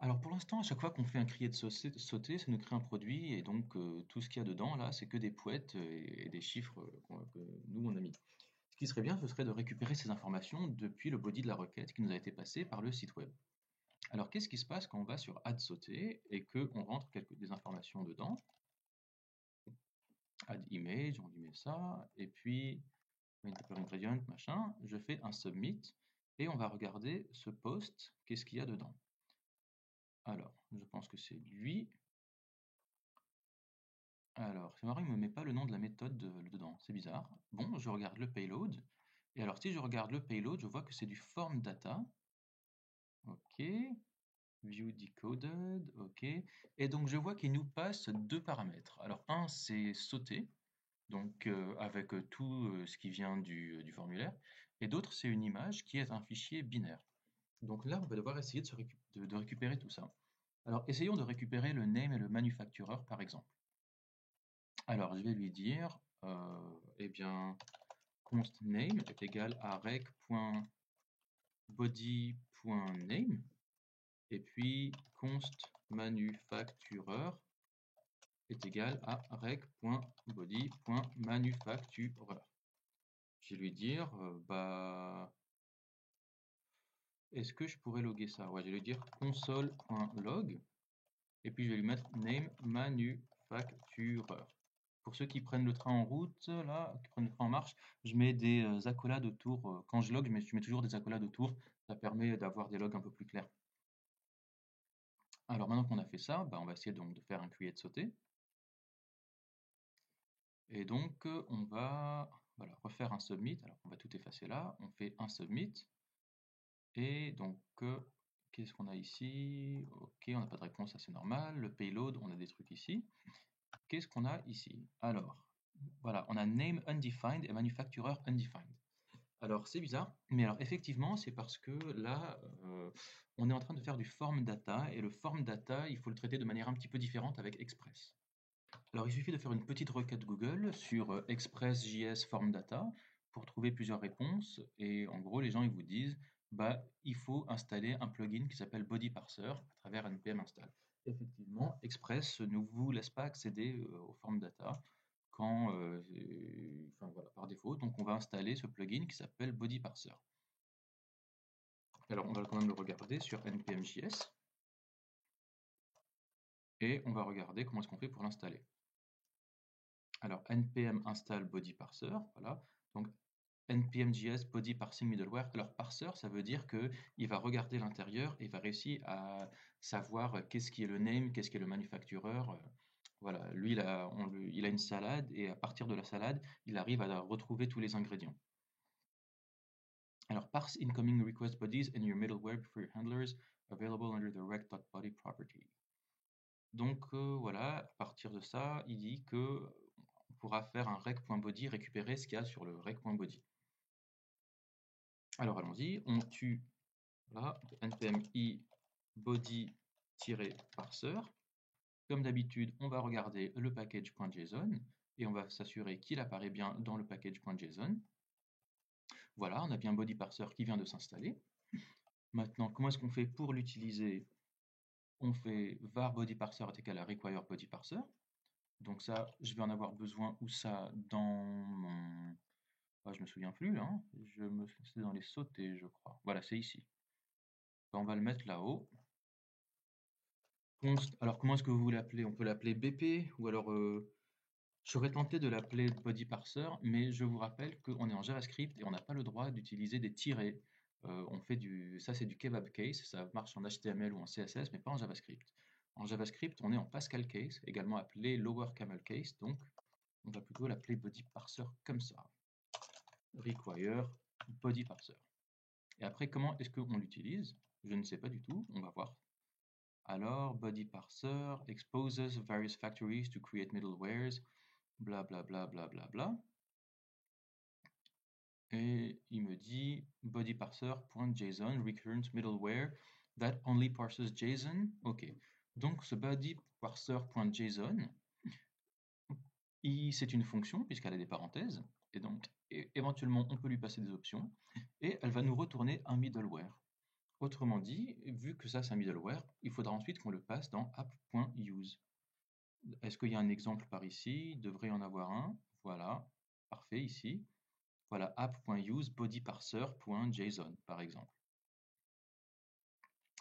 Alors pour l'instant, à chaque fois qu'on fait un crier de sauter, ça nous crée un produit et donc tout ce qu'il y a dedans là, c'est que des pouettes et des chiffres que nous on a mis. Ce qui serait bien, ce serait de récupérer ces informations depuis le body de la requête qui nous a été passé par le site web. Alors qu'est-ce qui se passe quand on va sur add sauter et qu'on rentre des informations dedans? Add image, on lui met ça, et puis main paper ingredient, machin, je fais un submit et on va regarder ce post, qu'est-ce qu'il y a dedans. Alors, je pense que c'est lui. Alors, c'est marrant, il me met pas le nom de la méthode dedans, c'est bizarre. Bon, je regarde le payload. Et alors, si je regarde le payload, je vois que c'est du form data. OK. View decoded. OK. Et donc, je vois qu'il nous passe deux paramètres. Alors, un, c'est sauter, donc avec tout ce qui vient du formulaire. Et d'autre, c'est une image qui est un fichier binaire. Donc là, on va devoir essayer de récupérer tout ça. Alors, essayons de récupérer le name et le manufacturer, par exemple. Alors, je vais lui dire, eh bien, const name est égal à rec.body.name et puis const manufacturer est égal à rec.body.manufacturer. Je vais lui dire, bah, est-ce que je pourrais loguer ça? Ouais, je vais lui dire console.log et puis je vais lui mettre name manufacturer. Pour ceux qui prennent le train en route, là, qui prennent le train en marche, je mets des accolades autour. Quand je log, je mets toujours des accolades autour. Ça permet d'avoir des logs un peu plus clairs. Alors maintenant qu'on a fait ça, bah, on va essayer donc de faire un create sauter. Et donc on va voilà, refaire un submit. Alors on va tout effacer là. On fait un submit. Et donc qu'est-ce qu'on a ici? Ok, on n'a pas de réponse, ça c'est normal. Le payload, on a des trucs ici. Qu'est-ce qu'on a ici? Alors, voilà, on a name undefined et manufacturer undefined. Alors c'est bizarre, mais alors effectivement, c'est parce que là, on est en train de faire du form data, et le form data, il faut le traiter de manière un petit peu différente avec Express. Alors il suffit de faire une petite requête Google sur Express.js form data pour trouver plusieurs réponses, et en gros, les gens ils vous disent, bah, il faut installer un plugin qui s'appelle Body Parser à travers npm install. Effectivement, Express ne vous laisse pas accéder au form data quand, enfin, voilà, par défaut. Donc on va installer ce plugin qui s'appelle Body Parser. Alors on va quand même le regarder sur npm.js et on va regarder comment est-ce qu'on fait pour l'installer. Alors npm install body parser, voilà. Donc npm.js body parsing middleware. Alors parser, ça veut dire que il va regarder l'intérieur et va réussir à savoir qu'est-ce qui est le name, qu'est-ce qui est le manufacturer. Voilà, lui il a une salade et à partir de la salade, il arrive à retrouver tous les ingrédients. Alors, parse incoming request bodies in your middleware for your handlers available under the rec.body property. Donc voilà, à partir de ça, il dit que on pourra faire un rec.body, récupérer ce qu'il y a sur le rec.body. Alors allons-y, on tue là, npm i body-parser. Comme d'habitude, on va regarder le package.json et on va s'assurer qu'il apparaît bien dans le package.json. Voilà, on a bien body parser qui vient de s'installer. Maintenant, comment est-ce qu'on fait pour l'utiliser? On fait var body parser est égal à require body parser. Donc ça, je vais en avoir besoin où ça dans mon... Ah, je me souviens plus là. C'est dans les sautés, je crois. Voilà, c'est ici. On va le mettre là-haut. Const... Alors comment est-ce que vous l'appelez? On peut l'appeler BP ou alors j'aurais tenté de l'appeler body parser, mais je vous rappelle qu'on est en JavaScript et on n'a pas le droit d'utiliser des tirets. Ça c'est du kebab case, ça marche en HTML ou en CSS, mais pas en JavaScript. En JavaScript, on est en Pascal case, également appelé lower camel case, donc on va plutôt l'appeler body parser comme ça. Require body parser. Et après, comment est-ce qu'on l'utilise? Je ne sais pas du tout, on va voir. Alors, body parser exposes various factories to create middlewares, bla bla bla bla bla bla. Et il me dit bodyparser.json recurrent middleware that only parses JSON. Ok. Donc ce bodyparser.json, c'est une fonction puisqu'elle a des parenthèses. Et donc éventuellement on peut lui passer des options et elle va nous retourner un middleware. Autrement dit, vu que ça c'est un middleware, il faudra ensuite qu'on le passe dans app.use. Est-ce qu'il y a un exemple par ici? Il devrait y en avoir un. Voilà, parfait ici. Voilà, app.use bodyparser.json par exemple.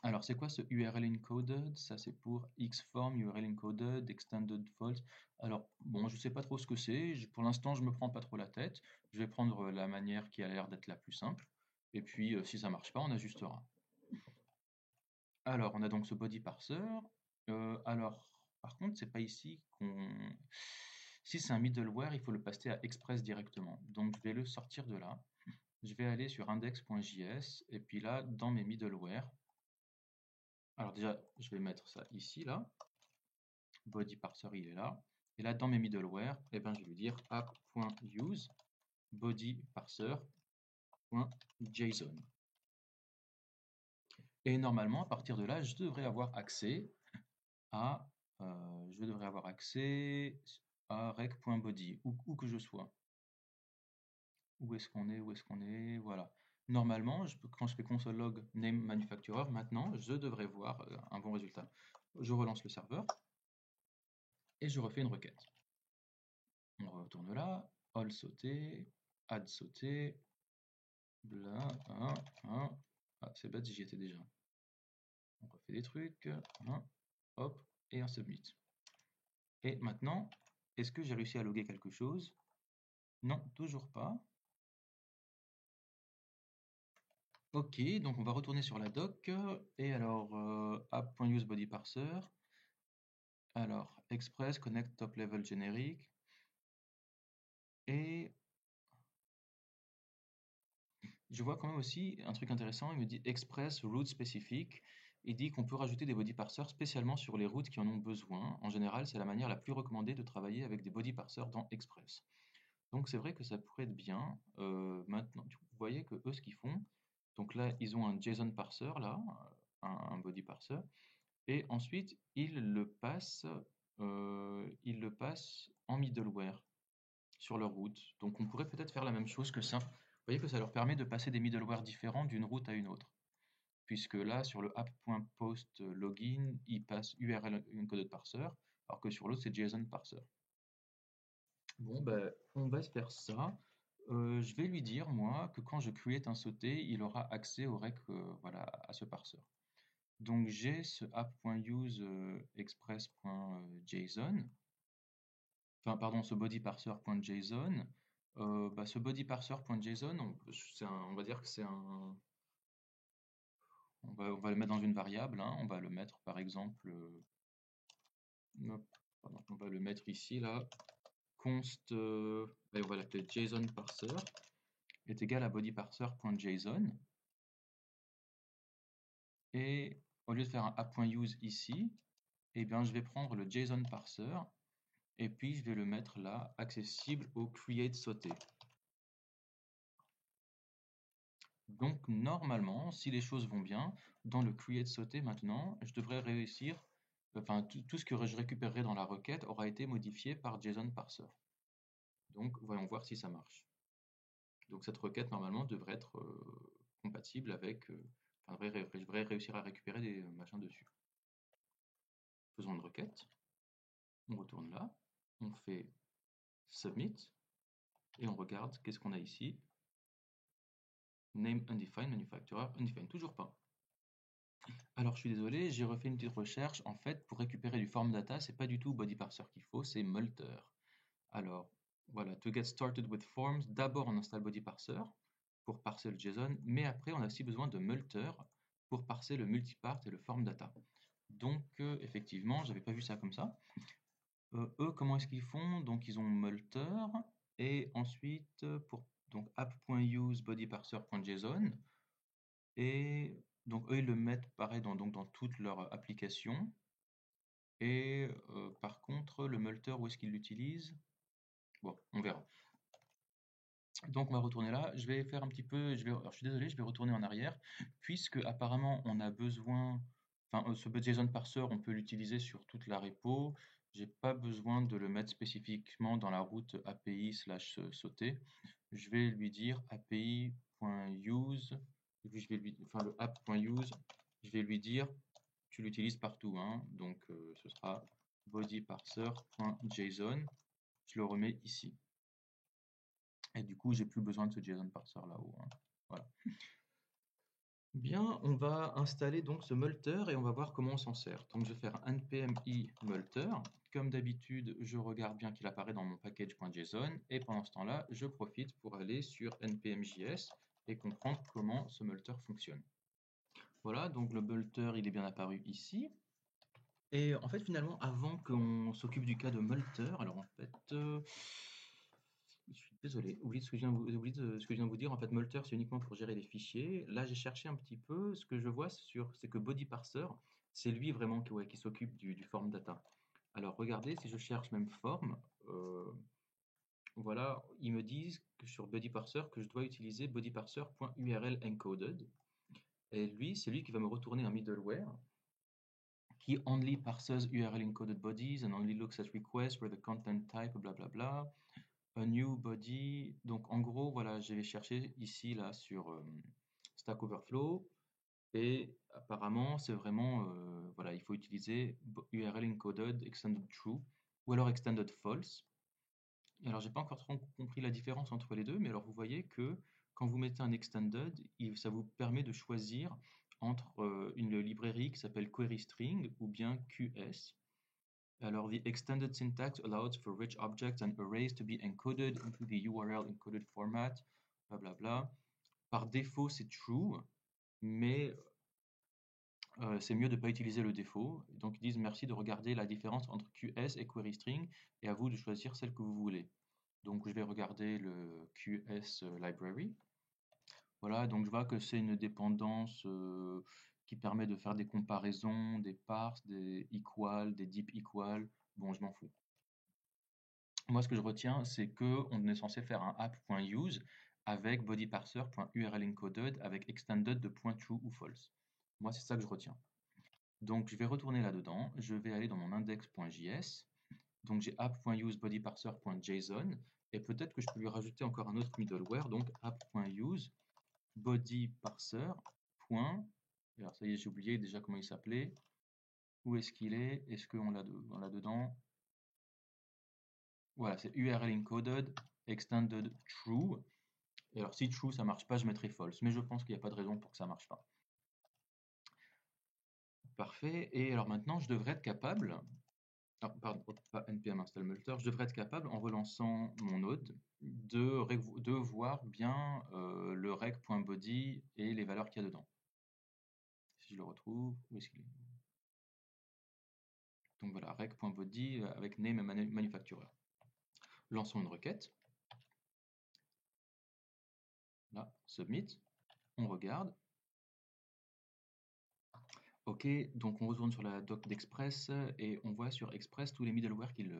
Alors, c'est quoi ce URL encoded? Ça, c'est pour Xform, URL encoded, extended false. Alors, bon, je sais pas trop ce que c'est. Pour l'instant, je me prends pas trop la tête. Je vais prendre la manière qui a l'air d'être la plus simple. Et puis, si ça marche pas, on ajustera. Alors, on a donc ce body parser. Alors, par contre, c'est pas ici qu'on... Si c'est un middleware, il faut le passer à Express directement. Donc, je vais le sortir de là. Je vais aller sur index.js et puis là, dans mes middleware. Alors déjà, je vais mettre ça ici, là. Body parser, il est là. Et là, dans mes middleware, eh ben, je vais lui dire app.use body parser.json. Et normalement, à partir de là, je devrais avoir accès à rec.body, où que je sois. Où est-ce qu'on est? Où est-ce qu'on est? Voilà. Normalement, quand je fais console log name manufacturer, maintenant, je devrais voir un bon résultat. Je relance le serveur et je refais une requête. On retourne là, all sauté, add sauté, bla, ah, c'est bête, j'y étais déjà. On refait des trucs, hop, et un submit. Et maintenant, est-ce que j'ai réussi à loguer quelque chose? Non, toujours pas. Ok, donc on va retourner sur la doc, et alors app.useBodyParser, alors express connect top level generic, et je vois quand même aussi un truc intéressant, il me dit express route spécifique, il dit qu'on peut rajouter des body parsers spécialement sur les routes qui en ont besoin. En général, c'est la manière la plus recommandée de travailler avec des body parsers dans Express. Donc c'est vrai que ça pourrait être bien. Maintenant, vous voyez que eux, ce qu'ils font, donc là, ils ont un JSON parser, là, un body parser, et ensuite, ils le passent en middleware sur leur route. Donc on pourrait peut-être faire la même chose que ça. Vous voyez que ça leur permet de passer des middleware différents d'une route à une autre. Puisque là, sur le app.post login, il passe URL encoded parser, alors que sur l'autre, c'est JSON parser. Bon, ben, on va se faire ça. Je vais lui dire, moi, que quand je create un sauté, il aura accès au rec, voilà, à ce parser. Donc j'ai ce app.use express.json, enfin pardon, ce bodyparser.json. Bah, ce bodyparser.json, on va dire que c'est un, on va le mettre dans une variable, hein. On va le mettre par exemple, pardon, on va le mettre ici là, const, et on va l'appeler JSON parser est égal à bodyparser.json. Et au lieu de faire un app.use ici, eh bien, je vais prendre le JSON parser et puis je vais le mettre là, accessible au create sauté. Donc normalement, si les choses vont bien, dans le create sauté maintenant, je devrais réussir, enfin tout ce que je récupérerai dans la requête aura été modifié par JSON parser. Donc voyons voir si ça marche. Donc cette requête normalement devrait être compatible avec, enfin je devrais réussir à récupérer des machins dessus. Faisons une requête, on retourne là, on fait submit et on regarde qu'est-ce qu'on a ici. Name undefined, manufacturer undefined, toujours pas. Alors je suis désolé, j'ai refait une petite recherche. En fait, pour récupérer du form data, c'est pas du tout body parser qu'il faut, c'est multer. Alors voilà, to get started with forms, d'abord on installe body parser pour parser le JSON, mais après on a aussi besoin de multer pour parser le multipart et le form data. Donc effectivement, j'avais pas vu ça comme ça. Eux, comment est-ce qu'ils font? Donc ils ont multer et ensuite pour donc app.use bodyparser.json. Et donc eux, ils le mettent pareil donc dans toute leur application. Et par contre, le multer, où est-ce qu'ils l'utilisent? Bon, on verra. Donc on va retourner là. Je vais faire un petit peu. Alors, je suis désolé, je vais retourner en arrière, puisque apparemment on a besoin. Enfin, ce JSON parser, on peut l'utiliser sur toute la repo. J'ai pas besoin de le mettre spécifiquement dans la route API/sauté. Je vais lui dire API.use Et puis je vais lui, enfin le app.use, je vais lui dire, tu l'utilises partout, hein, donc ce sera bodyparser.json, je le remets ici. Et du coup, j'ai plus besoin de ce JSON parser là-haut, hein. Voilà. Bien, on va installer donc ce multer et on va voir comment on s'en sert. Donc je vais faire npm i multer. Comme d'habitude, je regarde bien qu'il apparaît dans mon package.json et pendant ce temps-là, je profite pour aller sur npm.js et comprendre comment ce multer fonctionne. Voilà, donc le multer, il est bien apparu ici. Et en fait, finalement, avant qu'on s'occupe du cas de multer, alors en fait, je suis désolé, oubliez ce que je viens de vous dire. En fait, multer, c'est uniquement pour gérer les fichiers. Là, j'ai cherché un petit peu. Ce que je vois c'est que body parser, c'est lui vraiment qui s'occupe du form data. Alors, regardez, si je cherche même form, voilà, ils me disent que sur body parser que je dois utiliser bodyparser.url encoded. Et lui, c'est lui qui va me retourner un middleware qui only parses URL encoded bodies and only looks at requests where the content type, blablabla. A new body. Donc en gros, voilà, je vais chercher ici là sur Stack Overflow et apparemment c'est vraiment voilà, il faut utiliser URL encoded extended true ou alors extended false. Et alors j'ai pas encore trop compris la différence entre les deux, mais alors vous voyez que quand vous mettez un extended, ça vous permet de choisir entre une librairie qui s'appelle QueryString ou bien QS. Alors, the extended syntax allows for rich objects and arrays to be encoded into the URL encoded format, bla bla bla. Par défaut, c'est true, mais c'est mieux de ne pas utiliser le défaut. Donc, ils disent merci de regarder la différence entre QS et QueryString et à vous de choisir celle que vous voulez. Donc, je vais regarder le QS library. Voilà, donc je vois que c'est une dépendance qui permet de faire des comparaisons, des parses, des equal, des deep equal. Bon, je m'en fous. Moi, ce que je retiens, c'est qu'on est censé faire un app.use avec bodyparser.urlencoded avec extended de .true ou false. Moi, c'est ça que je retiens. Donc, je vais retourner là-dedans. Je vais aller dans mon index.js. Donc, j'ai app.use bodyparser.json. Et peut-être que je peux lui rajouter encore un autre middleware. Donc, app.use bodyparser. Alors, ça y est, j'ai oublié déjà comment il s'appelait. Où est-ce qu'il est? Est-ce qu'on l'a dedans? Voilà, c'est URL encoded, extended true. Et alors, si true, ça marche pas, je mettrai false. Mais je pense qu'il n'y a pas de raison pour que ça marche pas. Parfait. Et alors maintenant, je devrais être capable, pardon, pas npm install multer, je devrais être capable, en relançant mon node, de voir bien le rec.body et les valeurs qu'il y a dedans. Si je le retrouve, où est-ce qu'il est? Donc voilà, rec.body avec name et manufacturer. Lançons une requête. Là, submit. On regarde. Ok, donc on retourne sur la doc d'Express et on voit sur Express tous les middleware qu'il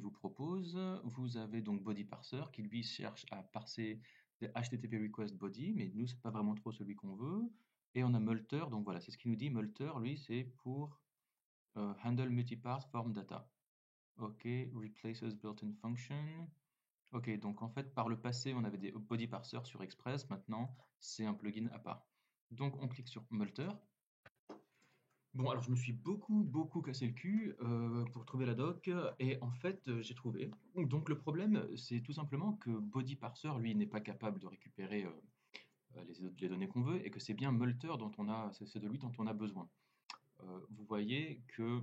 vous propose. Vous avez donc Body Parser qui lui cherche à parser des HTTP request body, mais nous c'est pas vraiment trop celui qu'on veut. Et on a Multer, donc voilà, c'est ce qu'il nous dit. Multer, lui, c'est pour handle multipart form data. Ok, replaces built-in function. Ok, donc en fait par le passé on avait des body parsers sur Express, maintenant c'est un plugin à part. Donc on clique sur Multer. Bon, alors je me suis beaucoup cassé le cul pour trouver la doc et en fait j'ai trouvé. Donc le problème c'est tout simplement que Body Parser lui n'est pas capable de récupérer les données qu'on veut et que c'est bien Multer c'est de lui dont on a besoin. Vous voyez que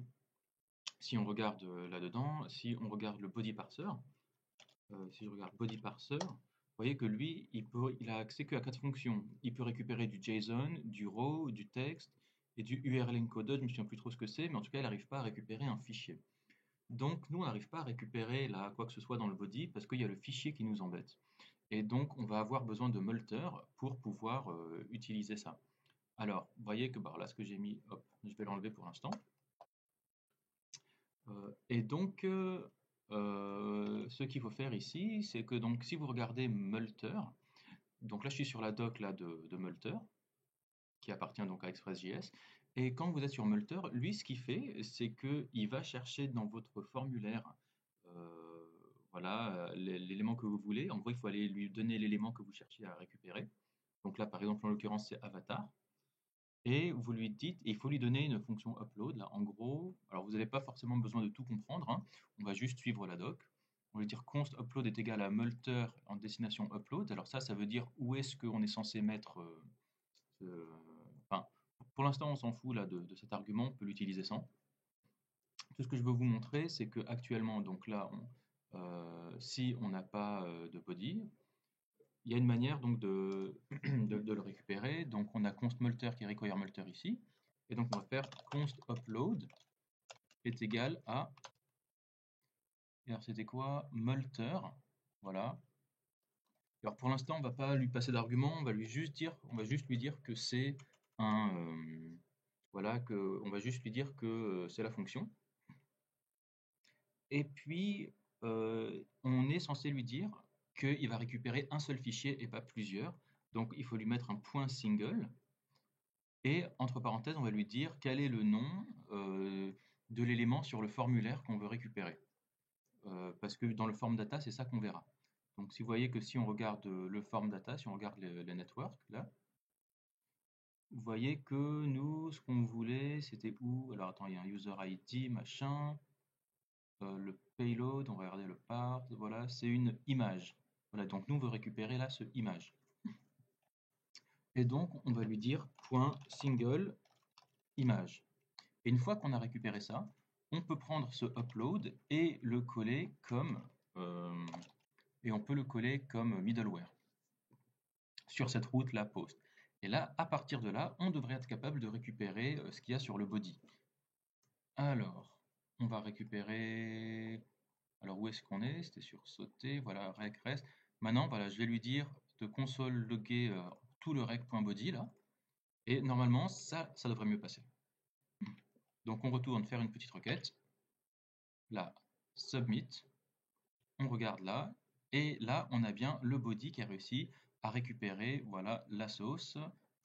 si on regarde là-dedans, si on regarde le Body Parser, si je regarde Body Parser, vous voyez que lui il a accès qu'à 4 fonctions. Il peut récupérer du JSON, du raw, du texte et du URL encoded, je ne me souviens plus trop ce que c'est, mais en tout cas, il n'arrive pas à récupérer un fichier. Donc, nous, on n'arrive pas à récupérer là, quoi que ce soit dans le body parce qu'il y a le fichier qui nous embête. Et donc, on va avoir besoin de Multer pour pouvoir utiliser ça. Alors, vous voyez que bah, là, ce que j'ai mis, hop, je vais l'enlever pour l'instant. Et donc, ce qu'il faut faire ici, c'est que donc, si vous regardez Multer, donc là, je suis sur la doc là, de Multer, qui appartient donc à Express.js. Et quand vous êtes sur Multer, lui, ce qu'il fait, c'est qu'il va chercher dans votre formulaire voilà, l'élément que vous voulez. En gros, il faut aller lui donner l'élément que vous cherchez à récupérer. Donc là, par exemple, en l'occurrence, c'est avatar. Et vous lui dites, et il faut lui donner une fonction upload, là, en gros. Alors, vous n'avez pas forcément besoin de tout comprendre, hein. On va juste suivre la doc. On va lui dire const upload est égal à multer en destination upload. Alors ça veut dire où est-ce qu'on est censé mettre... enfin, pour l'instant, on s'en fout là de cet argument, on peut l'utiliser sans. Tout ce que je veux vous montrer, c'est que actuellement, donc là, si on n'a pas de body, il y a une manière donc de le récupérer. Donc on a const multer qui require multer ici. Et donc on va faire const upload est égal à... Et alors c'était quoi? Multer. Voilà. Alors pour l'instant, on va pas lui passer d'argument, on va juste lui dire que c'est un... voilà, on va juste lui dire que c'est la fonction. Et puis, on est censé lui dire qu'il va récupérer un seul fichier et pas plusieurs. Donc, il faut lui mettre un point single. Et entre parenthèses, on va lui dire quel est le nom de l'élément sur le formulaire qu'on veut récupérer. Parce que dans le form data, c'est ça qu'on verra. Donc, si vous voyez que si on regarde le form data, si on regarde le network, là, vous voyez que nous, ce qu'on voulait, c'était où? Alors, attends, il y a un user ID, machin. Le payload, on va regarder le part, voilà, c'est une image. Voilà, donc nous, on veut récupérer là ce image. Et donc, on va lui dire point single image. Et une fois qu'on a récupéré ça, on peut prendre ce upload et le coller comme et on peut le coller comme middleware sur cette route là post. Et là, à partir de là, on devrait être capable de récupérer ce qu'il y a sur le body. Alors, on va récupérer. Alors où est-ce qu'on est? C'était sur sauter, voilà, rec rest. Maintenant, voilà, je vais lui dire de console loguer tout le rec.body là. Et normalement, ça devrait mieux passer. Donc on retourne faire une petite requête. Là, submit. On regarde là. Et là, on a bien le body qui a réussi à récupérer, voilà, la sauce.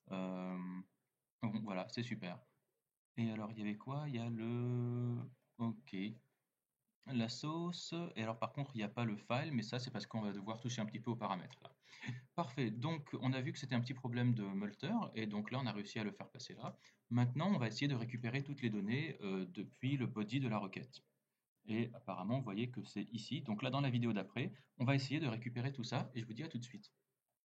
Donc, voilà, c'est super. Et alors, il y avait quoi? Il y a le... Ok. La sauce. Et alors, par contre, il n'y a pas le file, mais ça, c'est parce qu'on va devoir toucher un petit peu aux paramètres là. Parfait. Donc, on a vu que c'était un petit problème de multer, et donc là, on a réussi à le faire passer là. Maintenant, on va essayer de récupérer toutes les données depuis le body de la requête. Et apparemment, vous voyez que c'est ici. Donc là, dans la vidéo d'après, on va essayer de récupérer tout ça, et je vous dis à tout de suite.